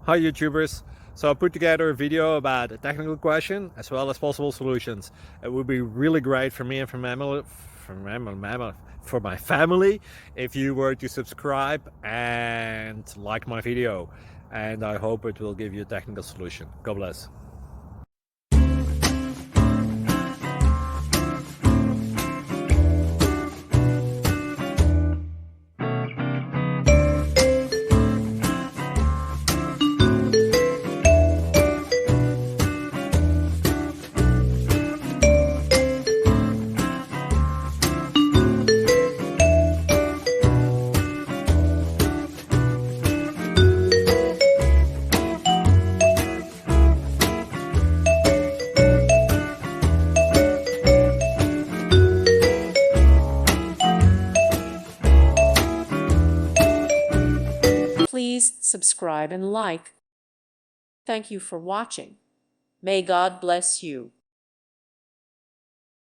Hi YouTubers. So I put together a video about a technical question as well as possible solutions. It would be really great for me and for my family if you were to subscribe and like my video, and I hope it will give you a technical solution. God bless. Please subscribe and like. Thank you for watching. May God bless you.